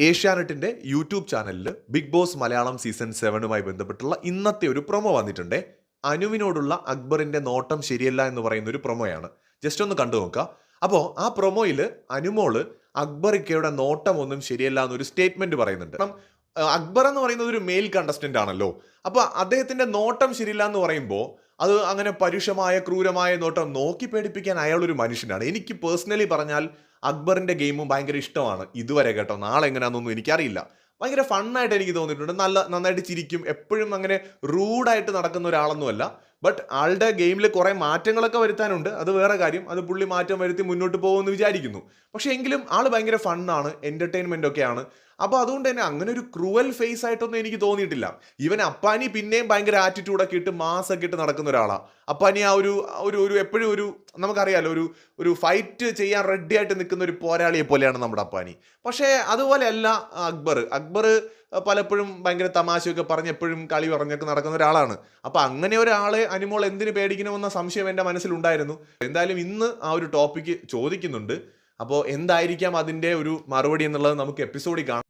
ഏഷ്യാനെറ്റിന്റെ YouTube ചാനലിൽ big boss Malayalam season 7മായി ബന്ധപ്പെട്ടുള്ള ഇന്നത്തെ ഒരു പ്രൊമോ വന്നിട്ടുണ്ട്. അനുവിനോടുള്ള അക്ബറിന്റെ നോട്ടം ശരിയല്ല എന്ന് പറയുന്ന ഒരു പ്രൊമോയാണ്. ജസ്റ്റ് ഒന്ന് കണ്ടു നോക്കുക. അപ്പോൾ ആ പ്രൊമോയിൽ അനുമോള് അക്ബറിക്കയുടെ നോട്ടം ഒന്നും ശരിയല്ല എന്നൊരു സ്റ്റേറ്റ്മെന്റ് പറയുന്നുണ്ട്. കാരണം അക്ബർ എന്ന് പറയുന്നത് ഒരു മെയിൽ കണ്ടസ്റ്റന്റ് ആണല്ലോ. അപ്പോൾ അദ്ദേഹത്തിന്റെ നോട്ടം ശരിയില്ല എന്ന് പറയുമ്പോൾ അത് അങ്ങനെ പരുഷമായ ക്രൂരമായ നോട്ടം നോക്കി പേടിപ്പിക്കാൻ അയാളൊരു മനുഷ്യനാണ്. എനിക്ക് പേഴ്സണലി പറഞ്ഞാൽ അക്ബറിന്റെ ഗെയിമും ഭയങ്കര ഇഷ്ടമാണ് ഇതുവരെ കേട്ടോ. നാളെ എങ്ങനെയാണെന്നൊന്നും എനിക്കറിയില്ല. ഭയങ്കര ഫണ്ണായിട്ട് എനിക്ക് തോന്നിയിട്ടുണ്ട്. നന്നായിട്ട് ചിരിക്കും. എപ്പോഴും അങ്ങനെ റൂഡായിട്ട് നടക്കുന്ന ഒരാളൊന്നുമല്ല. ബട്ട് ആളുടെ ഗെയിമിൽ കുറെ മാറ്റങ്ങളൊക്കെ വരുത്താനുണ്ട്. അത് വേറെ കാര്യം. അത് പുള്ളി മാറ്റം വരുത്തി മുന്നോട്ട് പോകുമെന്ന് വിചാരിക്കുന്നു. പക്ഷെ എങ്കിലും ആള് ഭയങ്കര ഫണ്ണാണ്, എന്റർടൈൻമെന്റ് ഒക്കെയാണ്. അപ്പോൾ അതുകൊണ്ട് തന്നെ അങ്ങനെ ഒരു ക്രൂവൽ ഫേസ് ആയിട്ടൊന്നും എനിക്ക് തോന്നിയിട്ടില്ല. ഈവൻ അപ്പാനി പിന്നെയും ഭയങ്കര ആറ്റിറ്റ്യൂഡൊക്കെ ഇട്ട് മാസൊക്കെ ഇട്ട് നടക്കുന്ന ഒരാളാണ്. അപ്പാനി ആ ഒരു ഒരു എപ്പോഴും ഒരു നമുക്കറിയാലോ ഒരു ഫൈറ്റ് ചെയ്യാൻ റെഡി ആയിട്ട് നിൽക്കുന്ന ഒരു പോരാളിയെ പോലെയാണ് നമ്മുടെ അപ്പാനി. പക്ഷേ അതുപോലെയല്ല അക്ബർ പലപ്പോഴും ഭയങ്കര തമാശയൊക്കെ പറഞ്ഞ് എപ്പോഴും കളി പറഞ്ഞൊക്കെ നടക്കുന്ന ഒരാളാണ്. അപ്പോൾ അങ്ങനെ ഒരാളെ അനുമോൾ എന്തിന് പേടിക്കണമെന്ന സംശയം എൻ്റെ മനസ്സിലുണ്ടായിരുന്നു. എന്തായാലും ഇന്ന് ആ ഒരു ടോപ്പിക്ക് ചോദിക്കുന്നുണ്ട്. അപ്പോൾ എന്തായിരിക്കാം അതിൻ്റെ ഒരു മറുപടി എന്നുള്ളത് നമുക്ക് എപ്പിസോഡിൽ കാണാം.